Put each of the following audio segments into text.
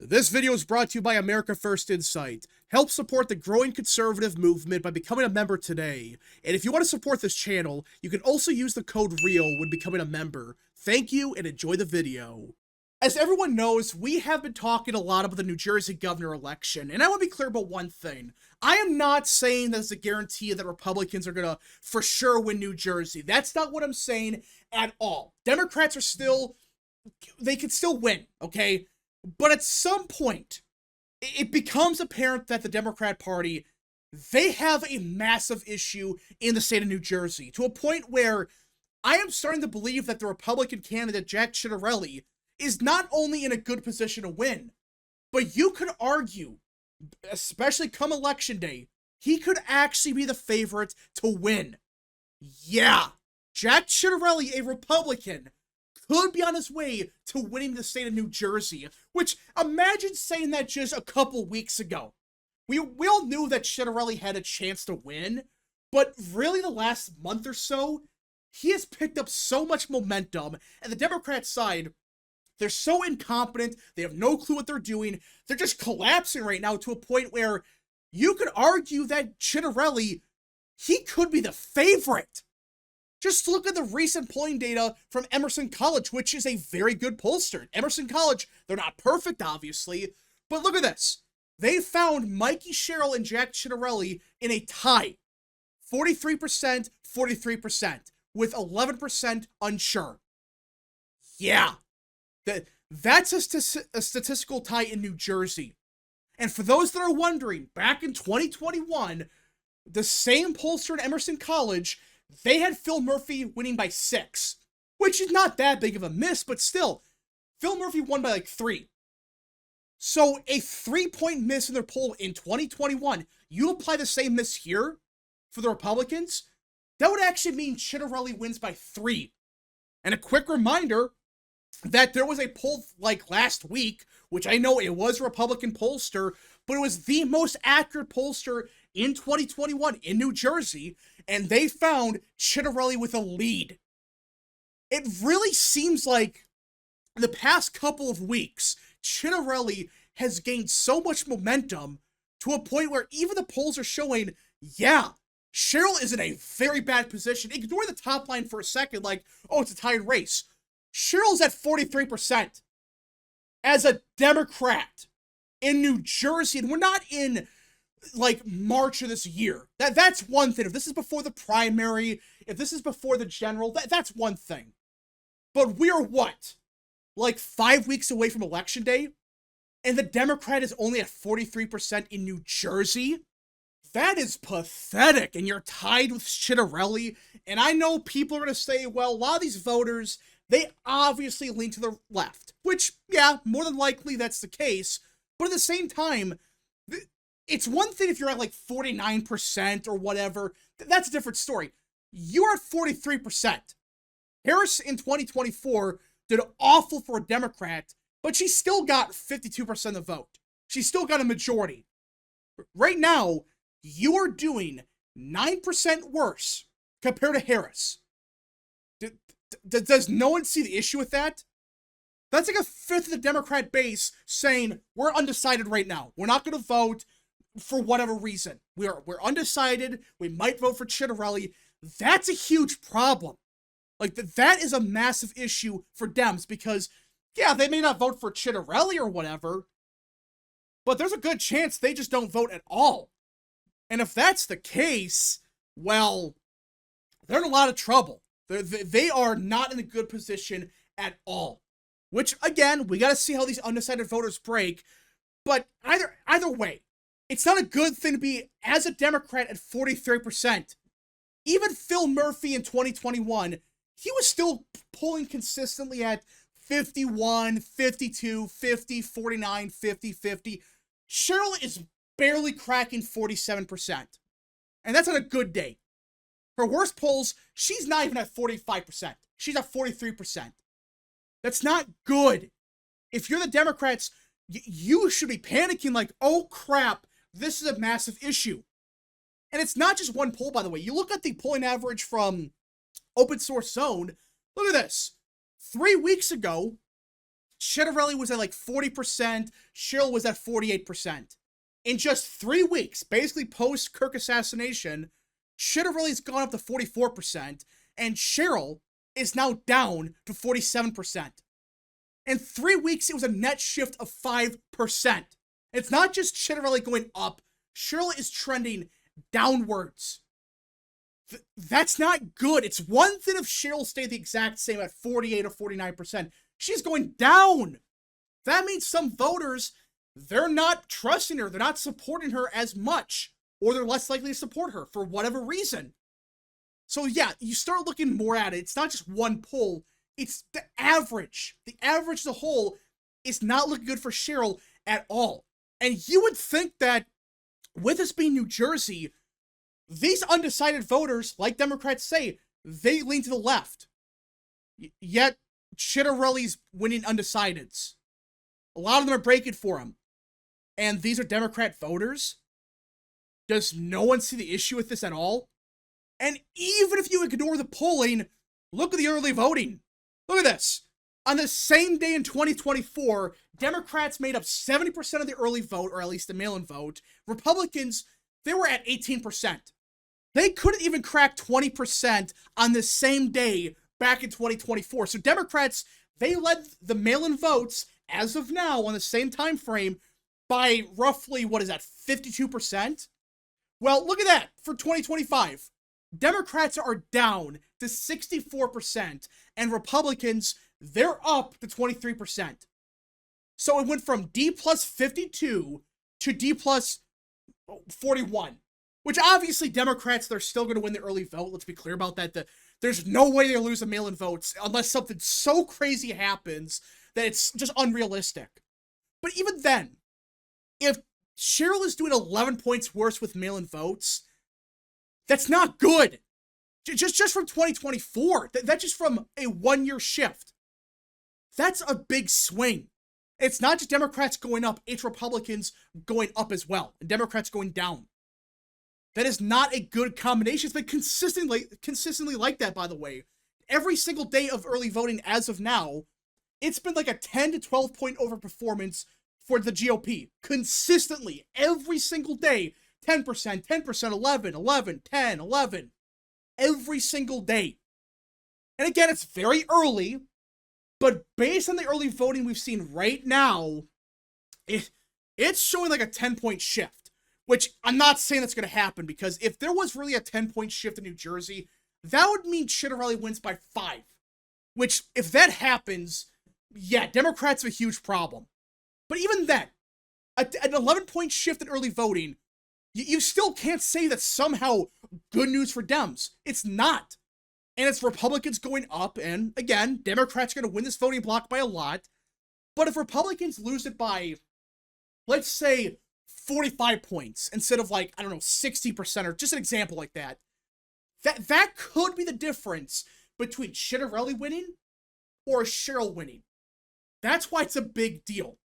This video is brought to you by America First Insight. Help support the growing conservative movement by becoming a member today. And if you want to support this channel, you can also use the code REAL when becoming a member. Thank you and enjoy the video. As everyone knows, we have been talking a lot about the New Jersey governor election, and I want to be clear about one thing. I am not saying that it's a guarantee that Republicans are going to for sure win New Jersey. That's not what I'm saying at all. Democrats are still, they could still win, okay? But at some point, it becomes apparent that the Democrat Party, they have a massive issue in the state of New Jersey, to a point where I am starting to believe that the Republican candidate, Jack Ciattarelli, is not only in a good position to win, but you could argue, especially come election day, he could actually be the favorite to win. Yeah, Jack Ciattarelli, a Republican, could be on his way to winning the state of New Jersey, which, imagine saying that just a couple weeks ago. We all knew that Ciattarelli had a chance to win, but really the last month or so, he has picked up so much momentum, and the Democrat side, they're so incompetent, they have no clue what they're doing, they're just collapsing right now to a point where you could argue that Ciattarelli, he could be the favorite. Just look at the recent polling data from Emerson College, which is a very good pollster. Emerson College, they're not perfect, obviously, but look at this. They found Mikey Sherrill and Jack Ciattarelli in a tie. 43%, 43%, with 11% unsure. Yeah, that's a statistical tie in New Jersey. And for those that are wondering, back in 2021, the same pollster at Emerson College, they had Phil Murphy winning by 6, which is not that big of a miss, but still, Phil Murphy won by like 3. So a 3-point miss in their poll in 2021, you apply the same miss here for the Republicans, that would actually mean Ciattarelli wins by 3. And a quick reminder that there was a poll like last week, which I know it was a Republican pollster, but it was the most accurate pollster in 2021 in New Jersey, and they found Ciattarelli with a lead. It really seems like the past couple of weeks, Ciattarelli has gained so much momentum to a point where even the polls are showing, yeah, Sherrill is in a very bad position. Ignore the top line for a second, like, oh, it's a tied race. Sherrill's at 43% as a Democrat in New Jersey, and we're not in like March of this year. That's one thing. If this is before the primary, if this is before the general, that's one thing. But we are what? Like 5 weeks away from election day? And the Democrat is only at 43% in New Jersey? That is pathetic, and you're tied with Ciattarelli. And I know people are going to say, well, a lot of these voters, they obviously lean to the left. Which, yeah, more than likely that's the case. But at the same time, it's one thing if you're at like 49% or whatever. That's a different story. You're at 43%. Harris in 2024 did awful for a Democrat, but she still got 52% of the vote. She still got a majority. Right now, you are doing 9% worse compared to Harris. Does no one see the issue with that? That's like a fifth of the Democrat base saying, we're undecided right now. We're not going to vote for whatever reason. We're undecided. We might vote for Ciattarelli. That's a huge problem. Like, that is a massive issue for Dems because, yeah, they may not vote for Ciattarelli or whatever, but there's a good chance they just don't vote at all. And if that's the case, well, they're in a lot of trouble. They are not in a good position at all. Which, again, we got to see how these undecided voters break. But either way, it's not a good thing to be, as a Democrat, at 43%. Even Phil Murphy in 2021, he was still polling consistently at 51, 52, 50, 49, 50, 50. Sherrill is barely cracking 47%. And that's on a good day. Her worst polls, she's not even at 45%. She's at 43%. That's not good. If you're the Democrats, you should be panicking like, oh crap, this is a massive issue. And it's not just one poll, by the way. You look at the polling average from Open Source Zone, look at this. 3 weeks ago, Chitterelli was at like 40%, Cheryl was at 48%. In just 3 weeks, basically post-Kirk assassination, Chitterelli's gone up to 44%, and Cheryl is now down to 47%. In 3 weeks, it was a net shift of 5%. It's not just Chitterelli going up, Cheryl is trending downwards. That's not good. It's one thing if Cheryl stayed the exact same at 48 or 49%. She's going down. That means some voters, they're not trusting her. They're not supporting her as much, or they're less likely to support her for whatever reason. So yeah, you start looking more at it. It's not just one poll. It's the average. The average as a whole is not looking good for Cheryl at all. And you would think that with this being New Jersey, these undecided voters, like Democrats say, they lean to the left. Yet, Chitterelli's winning undecideds. A lot of them are breaking for him. And these are Democrat voters? Does no one see the issue with this at all? And even if you ignore the polling, look at the early voting. Look at this. On the same day in 2024, Democrats made up 70% of the early vote, or at least the mail-in vote. Republicans, they were at 18%. They couldn't even crack 20% on the same day back in 2024. So Democrats, they led the mail-in votes, as of now, on the same time frame, by roughly, 52%? Well, look at that for 2025. Democrats are down to 64%, and Republicans, they're up to 23%. So it went from D plus 52 to D plus 41, which obviously Democrats, they're still going to win the early vote. Let's be clear about that. There's no way they'll lose the mail-in votes unless something so crazy happens that it's just unrealistic. But even then, if Cheryl is doing 11 points worse with mail-in votes, that's not good. Just from 2024. That's just from a 1-year shift. That's a big swing. It's not just Democrats going up, it's Republicans going up as well, and Democrats going down. That is not a good combination. It's been consistently like that, by the way. Every single day of early voting as of now, it's been like a 10 to 12 point overperformance for the GOP. Consistently, every single day, 10%, 10%, 11, 11, 10, 11. Every single day. And again, it's very early, but based on the early voting we've seen right now, it's showing like a 10-point shift, which I'm not saying that's going to happen, because if there was really a 10-point shift in New Jersey, that would mean Chitterelli wins by 5, which if that happens, yeah, Democrats have a huge problem. But even then, an 11-point shift in early voting, you still can't say that's somehow good news for Dems. It's not. And it's Republicans going up, and again, Democrats are going to win this voting block by a lot. But if Republicans lose it by, let's say, 45 points, instead of like, 60%, or just an example like that, that could be the difference between Chitterelli winning or Cheryl winning. That's why it's a big deal.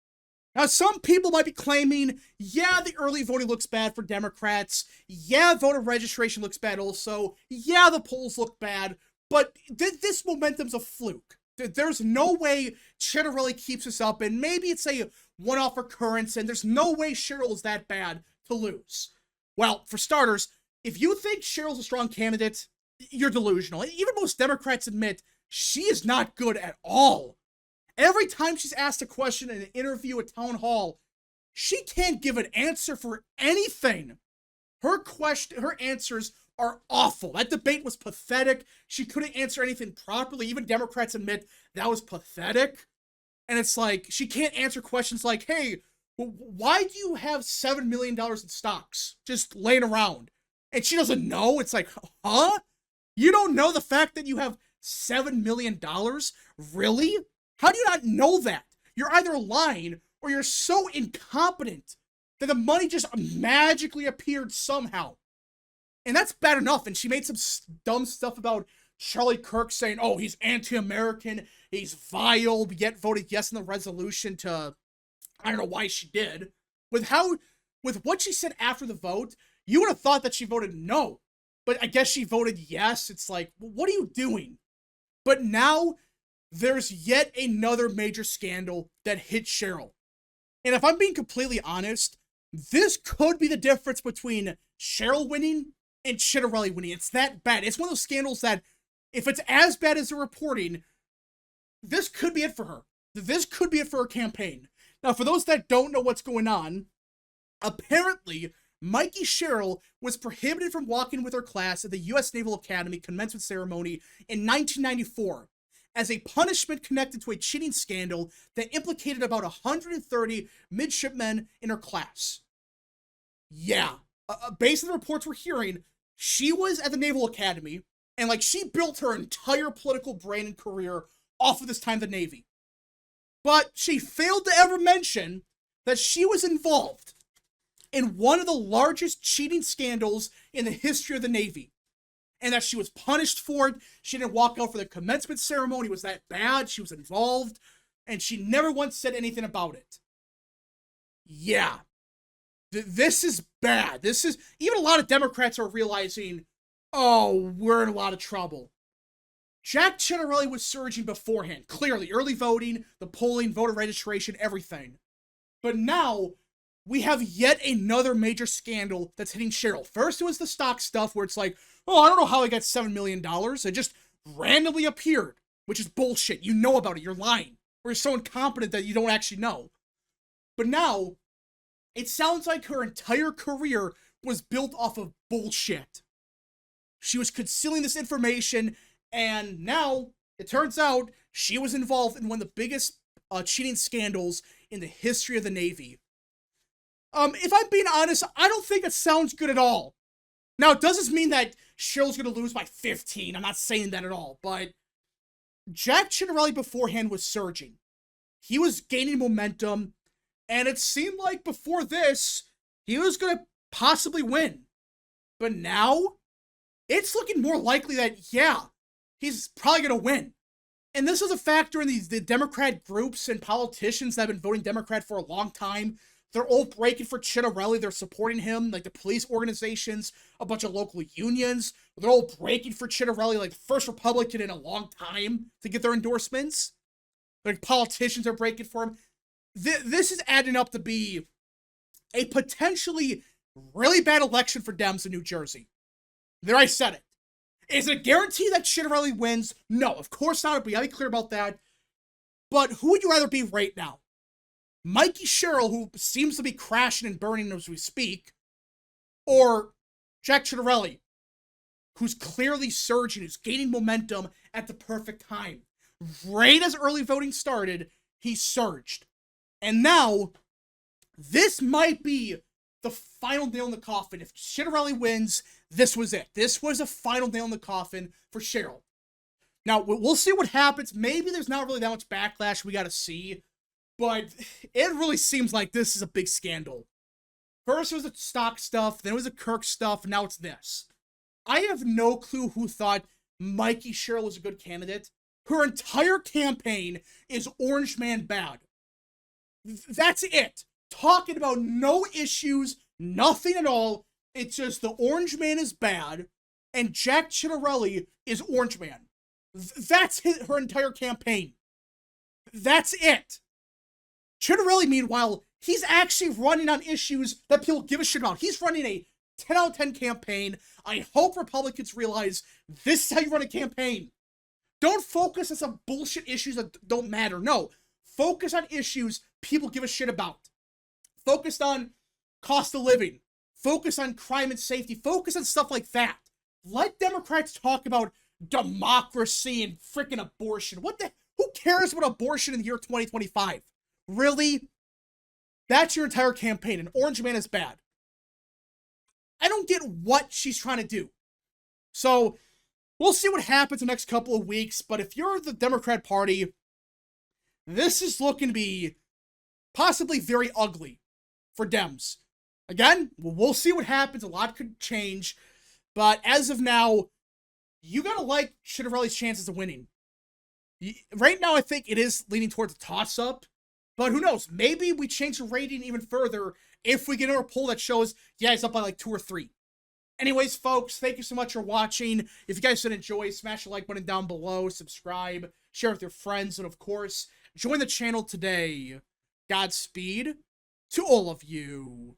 Now, some people might be claiming, yeah, the early voting looks bad for Democrats. Yeah, voter registration looks bad also. Yeah, the polls look bad. But this momentum's a fluke. There's no way Chitterelli keeps this up, and maybe it's a one-off occurrence, and there's no way Cheryl is that bad to lose. Well, for starters, if you think Cheryl's a strong candidate, you're delusional. Even most Democrats admit she is not good at all. Every time she's asked a question in an interview at town hall, she can't give an answer for anything. Her answers are awful. That debate was pathetic. She couldn't answer anything properly. Even Democrats admit that was pathetic. And it's like, she can't answer questions like, hey, why do you have $7 million in stocks just laying around? And she doesn't know. It's like, huh? You don't know the fact that you have $7 million? Really? How do you not know that? You're either lying or you're so incompetent that the money just magically appeared somehow. And that's bad enough. And she made some dumb stuff about Charlie Kirk saying, oh, he's anti-American, he's vile, yet voted yes in the resolution to, I don't know why she did. With what she said after the vote, you would have thought that she voted no. But I guess she voted yes. It's like, what are you doing? But now, there's yet another major scandal that hit Cheryl. And if I'm being completely honest, this could be the difference between Cheryl winning and Chitterelli winning. It's that bad. It's one of those scandals that, if it's as bad as they're reporting, this could be it for her. This could be it for her campaign. Now, for those that don't know what's going on, apparently, Mikey Sherrill was prohibited from walking with her class at the U.S. Naval Academy commencement ceremony in 1994 as a punishment connected to a cheating scandal that implicated about 130 midshipmen in her class. Yeah, based on the reports we're hearing, she was at the Naval Academy, and she built her entire political brain and career off of this time in the Navy. But she failed to ever mention that she was involved in one of the largest cheating scandals in the history of the Navy. And that she was punished for it. She didn't walk out for the commencement ceremony. It was that bad. She was involved. And she never once said anything about it. Yeah. This is bad. This is... Even a lot of Democrats are realizing, oh, we're in a lot of trouble. Jack Chitterelli was surging beforehand. Clearly, early voting, the polling, voter registration, everything. But now, we have yet another major scandal that's hitting Cheryl. First, it was the stock stuff where it's like, oh, I don't know how I got $7 million. It just randomly appeared, which is bullshit. You know about it. You're lying. Or you're so incompetent that you don't actually know. But now, it sounds like her entire career was built off of bullshit. She was concealing this information, and now, it turns out, she was involved in one of the biggest cheating scandals in the history of the Navy. If I'm being honest, I don't think it sounds good at all. Now, it doesn't mean that Cheryl's going to lose by 15. I'm not saying that at all. But Jack Chitterelli beforehand was surging. He was gaining momentum. And it seemed like before this, he was going to possibly win. But now, it's looking more likely that, yeah, he's probably going to win. And this is a factor in the Democrat groups and politicians that have been voting Democrat for a long time. They're all breaking for Chitterelli. They're supporting him, like the police organizations, a bunch of local unions. They're all breaking for Chitterelli, like the first Republican in a long time to get their endorsements. Like politicians are breaking for him. This is adding up to be a potentially really bad election for Dems in New Jersey. There, I said it. Is it a guarantee that Chitterelli wins? No, of course not. But you gotta be clear about that. But who would you rather be right now? Mikey Sherrill, who seems to be crashing and burning as we speak, or Jack Chitterelli, who's clearly surging, who's gaining momentum at the perfect time. Right as early voting started, he surged. And now, this might be the final nail in the coffin. If Chitterelli wins, this was it. This was a final nail in the coffin for Cheryl. Now, we'll see what happens. Maybe there's not really that much backlash we gotta see. But it really seems like this is a big scandal. First it was the stock stuff, then it was the Kirk stuff, and now it's this. I have no clue who thought Mikey Sherrill was a good candidate. Her entire campaign is Orange Man bad. That's it. Talking about no issues, nothing at all. It's just the Orange Man is bad, and Jack Chitterelli is Orange Man. That's her entire campaign. That's it. Chitterelli, meanwhile, he's actually running on issues that people give a shit about. He's running a 10 out of 10 campaign. I hope Republicans realize this is how you run a campaign. Don't focus on some bullshit issues that don't matter. No. Focus on issues people give a shit about. Focus on cost of living. Focus on crime and safety. Focus on stuff like that. Let Democrats talk about democracy and freaking abortion. Who cares about abortion in the year 2025? Really? That's your entire campaign, and Orange Man is bad. I don't get what she's trying to do. So, we'll see what happens the next couple of weeks, but if you're the Democrat Party, this is looking to be possibly very ugly for Dems. Again, we'll see what happens. A lot could change, but as of now, you gotta like Chitterelli's chances of winning. Right now, I think it is leaning towards a toss-up. But who knows? Maybe we change the rating even further if we get another poll that shows, yeah, he's up by like 2 or 3. Anyways, folks, thank you so much for watching. If you guys did enjoy, smash the like button down below, subscribe, share with your friends, and of course, join the channel today. Godspeed to all of you.